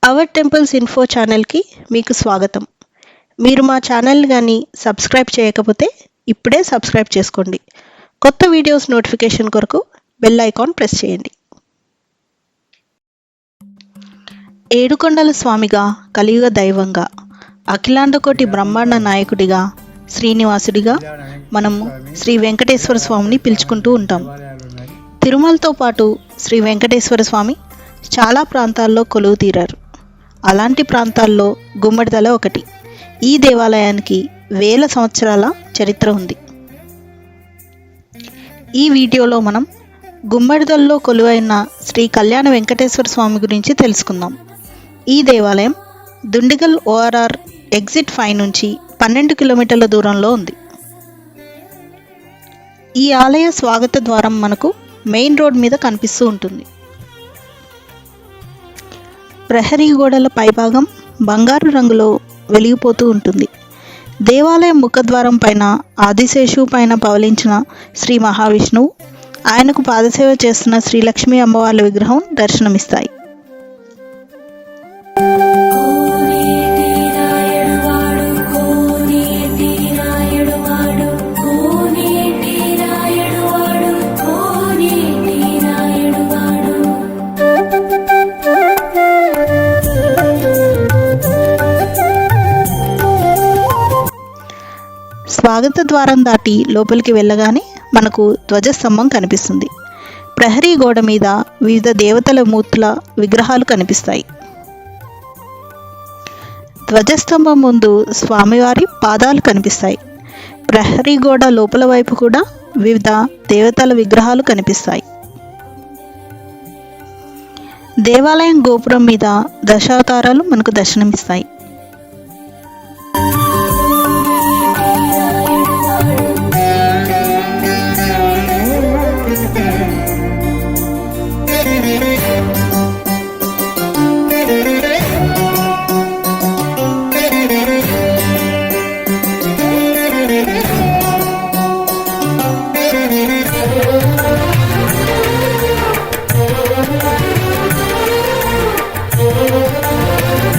Hour temples info ఛానల్కి మీకు స్వాగతం. మీరు మా ఛానల్ కానీ సబ్స్క్రైబ్ చేయకపోతే ఇప్పుడే సబ్స్క్రైబ్ చేసుకోండి. కొత్త వీడియోస్ నోటిఫికేషన్ కొరకు బెల్ ఐకాన్ ప్రెస్ చేయండి. ఏడుకొండల స్వామిగా, కలియుగ దైవంగా, అఖిలాండకోటి బ్రహ్మాండ నాయకుడిగా, శ్రీనివాసుడిగా మనము శ్రీ వెంకటేశ్వర స్వామిని పిలుచుకుంటూ ఉంటాం. తిరుమలతో పాటు శ్రీ వెంకటేశ్వర స్వామి చాలా ప్రాంతాల్లో కొలువు తీరారు. అలాంటి ప్రాంతాల్లో గుమ్మడిదల ఒకటి. ఈ దేవాలయానికి వేల సంవత్సరాల చరిత్ర ఉంది. ఈ వీడియోలో మనం గుమ్మడిదలలో కొలువైన శ్రీ కళ్యాణ వెంకటేశ్వర స్వామి గురించి తెలుసుకుందాం. ఈ దేవాలయం దుండిగల్ ఓఆర్ఆర్ ఎగ్జిట్ 5 నుంచి 12 కిలోమీటర్ల దూరంలో ఉంది. ఈ ఆలయ స్వాగత ద్వారం మనకు మెయిన్ రోడ్ మీద కనిపిస్తూ ఉంటుంది. ప్రహరీ గోడల పైభాగం బంగారు రంగులో వెలిగిపోతూ ఉంటుంది. దేవాలయం ముఖద్వారం పైన ఆదిశేషువు పైన పవలించిన శ్రీ మహావిష్ణువు, ఆయనకు పాదసేవ చేస్తున్న శ్రీలక్ష్మీ అమ్మవార్ల విగ్రహం దర్శనమిస్తాయి. స్వాగత ద్వారం దాటి లోపలికి వెళ్ళగానే మనకు ధ్వజస్తంభం కనిపిస్తుంది. ప్రహరీ గోడ మీద వివిధ దేవతల మూర్తుల విగ్రహాలు కనిపిస్తాయి. ధ్వజస్తంభం ముందు స్వామివారి పాదాలు కనిపిస్తాయి. ప్రహరీ గోడ లోపల వైపు కూడా వివిధ దేవతల విగ్రహాలు కనిపిస్తాయి. దేవాలయం గోపురం మీద దశావతారాలు మనకు దర్శనమిస్తాయి.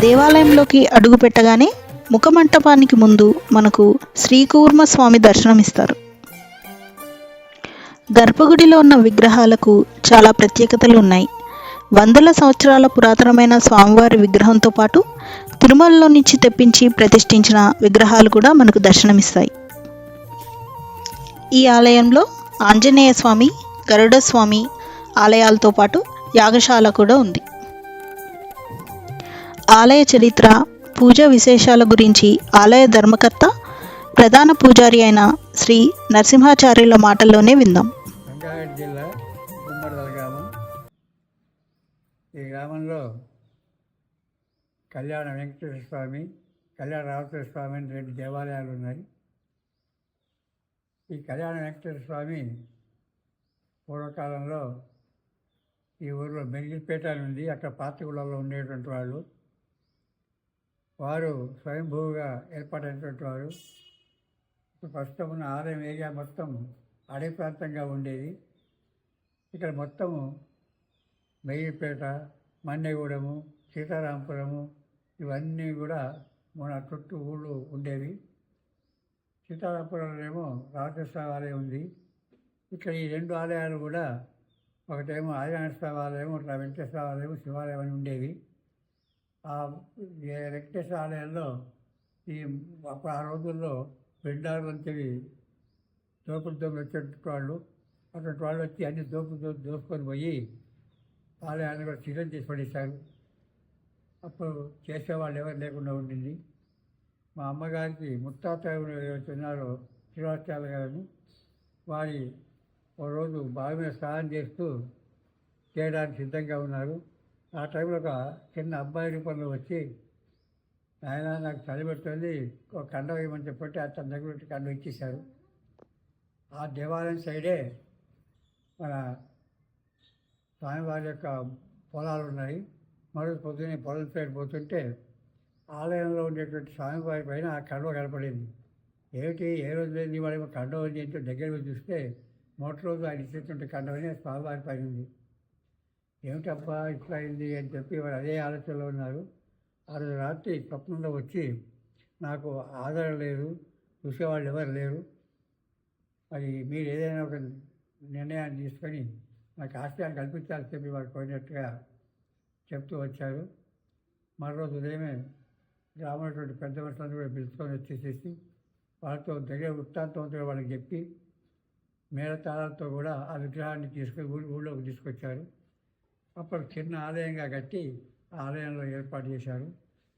దేవాలయంలోకి అడుగు పెట్టగానే ముఖమంటపానికి ముందు మనకు శ్రీకూర్మ స్వామి దర్శనమిస్తారు. గర్భగుడిలో ఉన్న విగ్రహాలకు చాలా ప్రత్యేకతలు ఉన్నాయి. వందల సంవత్సరాల పురాతనమైన స్వామివారి విగ్రహంతో పాటు తిరుమలలో నుంచి తెప్పించి ప్రతిష్ఠించిన విగ్రహాలు కూడా మనకు దర్శనమిస్తాయి. ఈ ఆలయంలో ఆంజనేయ స్వామి, గరుడ స్వామి ఆలయాలతో పాటు యాగశాల కూడా ఉంది. ఆలయ చరిత్ర, పూజా విశేషాల గురించి ఆలయ ధర్మకర్త, ప్రధాన పూజారి అయిన శ్రీ నరసింహాచార్యుల మాటల్లోనే విందాం. రంగారెడ్డి జిల్లా గుమ్మడిదల గ్రామం. ఈ గ్రామంలో కళ్యాణ వెంకటేశ్వర స్వామి, కళ్యాణ రామేశ్వర స్వామి అని 2 దేవాలయాలు ఉన్నాయి. ఈ కళ్యాణ వెంకటేశ్వర స్వామి పూర్వకాలంలో ఈ ఊరిలో మెరిగిపేట ఉంది, అక్కడ పాతగుళ్ళలో ఉండేటువంటి వారు స్వయంభూగా ఏర్పాటైనటువంటి వారు. ప్రస్తుతం ఉన్న ఆలయం ఏరియా మొత్తం అడవి ప్రాంతంగా ఉండేది. ఇక్కడ మొత్తము మెయ్యిపేట, మన్నెగూడెము, సీతారాంపురము ఇవన్నీ కూడా మన చుట్టూ ఊళ్ళు ఉండేవి. సీతారాంపురంలోనేమో రామకృష్ణ ఆలయం ఉంది. ఇక్కడ ఈ 2 ఆలయాలు కూడా, ఒకటేమో ఆదినారాయణ స్వామి ఆలయం, ఇట్లా వెంకటేశ్వర ఆలయం, శివాలయం అని ఉండేవి. ఆ వెంకటేశ్వర ఆలయంలో అప్పుడు ఆ రోజుల్లో బెండారు వంటివి దోపుడు వచ్చేటువంటి వాళ్ళు, అటువంటి వాళ్ళు వచ్చి అన్ని దోసుకొని పోయి ఆలయాన్ని కూడా సిద్ధం చేసి పడేశారు. అప్పుడు చేసేవాళ్ళు ఎవరు లేకుండా ఉండింది. మా అమ్మగారికి ముత్తాత ఉన్నారో శ్రీనివాసాచార్య గారిని, వారి ఓ రోజు బావి మీద స్నానం చేస్తూ చేయడానికి సిద్ధంగా ఉన్నారు. ఆ టైంలో ఒక చిన్న అబ్బాయి రూపంలో వచ్చి, ఆయన నాకు చలి పెడుతుంది, ఒక కండ వేయమని చెప్పంటే అతని దగ్గర పెట్టి కండ ఇచ్చేశారు. ఆ దేవాలయం సైడే మన స్వామివారి యొక్క పొలాలు ఉన్నాయి. మరో పొద్దున్నే పొలం సైడ్ పోతుంటే ఆలయంలో ఉండేటువంటి స్వామివారి పైన ఆ కండ కనపడింది. ఏమిటి, ఏ రోజు లేదు వాళ్ళేమో కండ ఉంది ఏంటో దగ్గర చూస్తే మొదటి రోజు ఆయన ఇచ్చేటువంటి కండవని స్వామివారి పైన ఉంది. ఏమిటబ్బా ఇట్లా అయింది అని చెప్పి వారు అదే ఆలోచనలో ఉన్నారు. ఆ రోజు రాత్రి స్వప్నంలో వచ్చి నాకు ఆధారం లేదు, చూసేవాళ్ళు ఎవరు లేరు, మరి మీరు ఏదైనా ఒక నిర్ణయాన్ని తీసుకొని నాకు ఆశ్రయాన్ని కల్పించాలని చెప్పి వారు కోరినట్టుగా చెప్తూ వచ్చారు. మరోజు ఉదయమే గ్రామంలో పెద్ద మనుషులను కూడా పిలుచుకొని వచ్చేసేసి వాళ్ళతో దగ్గర వృత్తాంతంతో వాళ్ళకి చెప్పి మేళతాళాలతో కూడా ఆ విగ్రహాన్ని తీసుకొని ఊళ్ళోకి తీసుకొచ్చారు. అప్పుడు చిన్న ఆలయంగా కట్టి ఆ ఆలయంలో ఏర్పాటు చేశారు.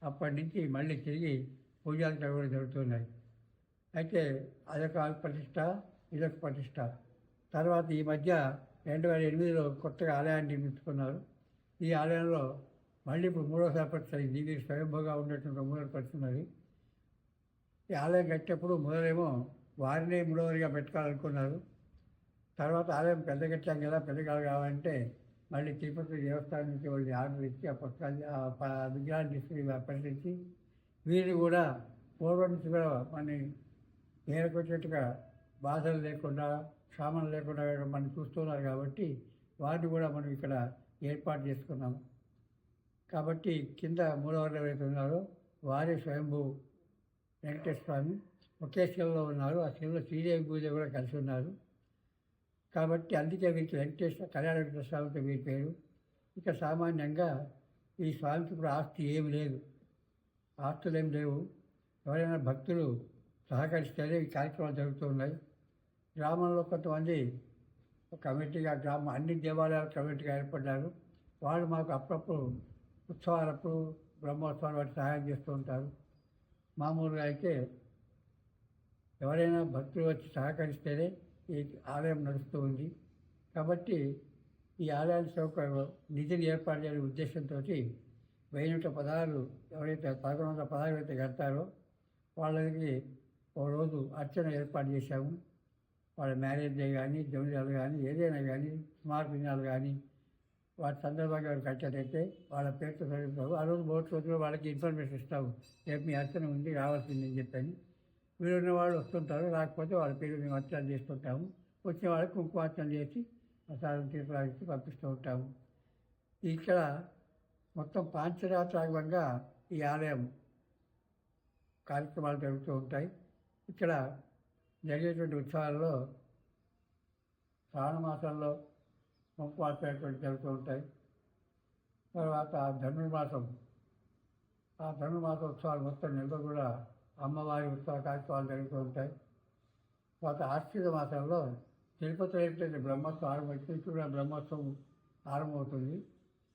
అప్పటి నుంచి మళ్ళీ తిరిగి పూజాలు కూడా జరుగుతున్నాయి. అయితే అదొక ప్రతిష్ట, ఇదొక ప్రతిష్ట. తర్వాత ఈ మధ్య 2008లో కొత్తగా ఆలయాన్ని నిర్మించుకున్నారు. ఈ ఆలయంలో మళ్ళీ ఇప్పుడు మూడోసారి ప్రతిష్ట అయింది. ఇది స్వయంభూగా ఉన్నటువంటి మూడో ప్రతిష్ట. ఈ ఆలయం కట్టేప్పుడు మొదలేమో వారినే మూడవరిగా పెట్టుకోవాలనుకున్నారు. తర్వాత ఆలయం పెద్ద కట్టాం కదా, పెద్దగా కావాలంటే మళ్ళీ తిరుపతి దేవస్థానం నుంచి వాళ్ళు ఆర్డర్ ఇచ్చి ఆ విగ్రహాన్ని తీసుకుని పరిశీలించి వీరిని కూడా పూర్వం నుంచి కూడా మన నేరకొచ్చేట్టుగా బాధలు లేకుండా, సామాన్లు లేకుండా మనం చూస్తున్నారు కాబట్టి వాటిని కూడా మనం ఇక్కడ ఏర్పాటు చేసుకున్నాము. కాబట్టి కింద మూడవరు ఎవరైతే ఉన్నారో వారే స్వయంభూ వెంకటేశ్వర స్వామి ఒకే శిలలో ఉన్నారు. ఆ శిలలో శ్రీదేవి పూజ కూడా కలిసి ఉన్నారు. కాబట్టి అందుకే వీరికి వెంకటేశ్వర కళ్యాణ వెంకటేశ్వర స్వామితో వీరి పేరు. ఇక సామాన్యంగా ఈ స్వామికి ఇప్పుడు ఆస్తి ఏమి లేదు, ఆస్తులు ఏమి లేవు. ఎవరైనా భక్తులు సహకరిస్తేనే ఈ కార్యక్రమాలు జరుగుతూ ఉన్నాయి. గ్రామంలో కొంతమంది కమిటీగా అన్ని దేవాలయాల కమిటీగా ఏర్పడ్డారు. వాళ్ళు మాకు అప్పుడప్పుడు ఉత్సవాలప్పుడు బ్రహ్మోత్సవాలు వాటి సహాయం చేస్తూ ఉంటారు. మామూలుగా అయితే ఎవరైనా భక్తులు వచ్చి సహకరిస్తేనే ఈ ఆలయం నడుస్తూ ఉంది. కాబట్టి ఈ ఆలయాన్ని నిధిని ఏర్పాటు చేయాలనే ఉద్దేశంతో 1116 ఎవరైతే 1116 అయితే కడతారో వాళ్ళకి ఓ రోజు అర్చన ఏర్పాటు చేశాము. వాళ్ళ మ్యారేజ్ డే కానీ, జమినాలు కానీ, ఏదైనా కానీ, స్మారక దినాలు కానీ వాటి సందర్భంగా వాళ్ళు కట్టేటైతే వాళ్ళ పేరుతో చదువుతారు. ఆ రోజు మూడు రోజులు వాళ్ళకి ఇన్ఫర్మేషన్ ఇస్తాము, రేపు మీ అర్చన ఉంది రావాల్సిందని చెప్పని. వీరున్న వాళ్ళు వస్తుంటారు, రాకపోతే వాళ్ళ పేరు మేము అర్చన చేస్తుంటాము. వచ్చిన వాళ్ళకి కుంకుమార్చన చేసి ప్రసాదం తీసుకురాసి పంపిస్తూ ఉంటాము. ఇక్కడ మొత్తం పాంచరాత్రాగంగా ఈ ఆలయం కార్యక్రమాలు జరుగుతూ ఉంటాయి. ఇక్కడ జరిగేటువంటి ఉత్సవాల్లో శ్రావణ మాసంలో కుంకుమార్చన జరుగుతూ ఉంటాయి. తర్వాత ధనుర్మాసం ఉత్సవాలు మొత్తం నెల కూడా అమ్మవారి ఉత్సవ కార్యక్రమాలు జరుగుతూ ఉంటాయి. తర్వాత ఆశ్రిత మాసంలో తిరుపతిలో ఏంటంటే బ్రహ్మోత్సవం ఆరంభమవుతుంది. కూడా బ్రహ్మోత్సవం ఆరంభమవుతుంది.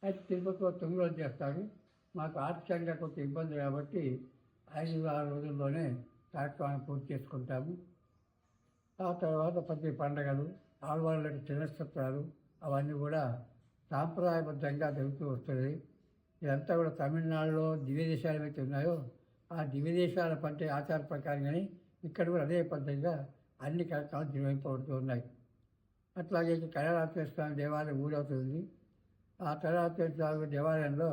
అయితే తిరుపతిలో 9 రోజులు చేస్తారు. మాకు ఆర్థికంగా కొంత ఇబ్బంది కాబట్టి 5-6 రోజుల్లోనే కార్యక్రమాన్ని పూర్తి చేసుకుంటాము. ఆ తర్వాత ప్రతి పండుగలు, ఆడవాళ్ళకి చిన్నసత్రాలు అవన్నీ కూడా సాంప్రదాయబద్ధంగా జరుగుతూ వస్తుంది. ఇదంతా కూడా తమిళనాడులో దివ్య దేశాలు ఏవైతే ఉన్నాయో ఆ దివ్య దేశాల పంటే ఆచార ప్రకారంగానే ఇక్కడ కూడా అదే పద్ధతిగా అన్ని కార్యక్రమాలు నిర్వహింపబడుతూ ఉన్నాయి. అట్లాగే కళ్యాణాత్మేశ్వర స్వామి దేవాలయం ఊరవుతుంది. ఆ కళ్యాణాత్మేశ్వర స్వామి దేవాలయంలో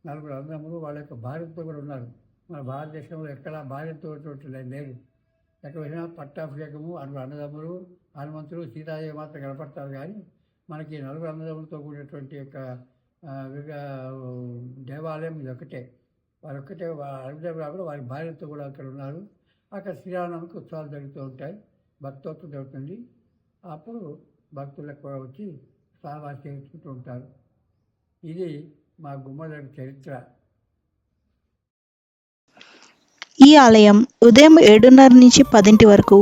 4 అన్నదమ్ములు వాళ్ళ యొక్క భార్యతో కూడా ఉన్నారు. మన భారతదేశంలో ఎక్కడ భార్యతో లేదు. ఎక్కడ వచ్చినా పట్టాభిషేకము 4 అన్నదమ్ములు, హనుమంతుడు, సీతాదేవి మాత్రం కనపడతారు. కానీ మనకి 4 అన్నదమ్ములతో కూడినటువంటి యొక్క దేవాలయం ఇది ఒకటే. వారొక్కటే అన్నదమ్ములు కాకుండా వారి భార్యతో కూడా అక్కడ ఉన్నారు. అక్కడ శ్రీరామనవమికి ఉత్సవాలు జరుగుతూ ఉంటాయి. భక్తోత్సవం జరుగుతుంది. అప్పుడు భక్తులకు కూడా వచ్చి స్వామివారి చేయించుకుంటూ ఉంటారు. ఇది మా గుమ్మడి చరిత్ర. ఈ ఆలయం ఉదయం 7:30 నుంచి 10 వరకు,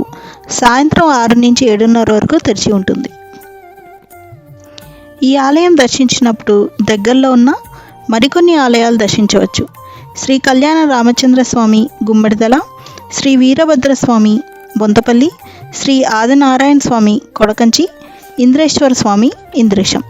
సాయంత్రం 6 నుంచి 7:30 వరకు తెరిచి ఉంటుంది. ఈ ఆలయం దర్శించినప్పుడు దగ్గరలో ఉన్న మరికొన్ని ఆలయాలు దర్శించవచ్చు. శ్రీ కళ్యాణ రామచంద్ర స్వామి గుమ్మడిదల, శ్రీ వీరభద్రస్వామి బొంతపల్లి, శ్రీ ఆదినారాయణ స్వామి కొడకంచి, ఇంద్రేశ్వర స్వామి ఇంద్రేశం.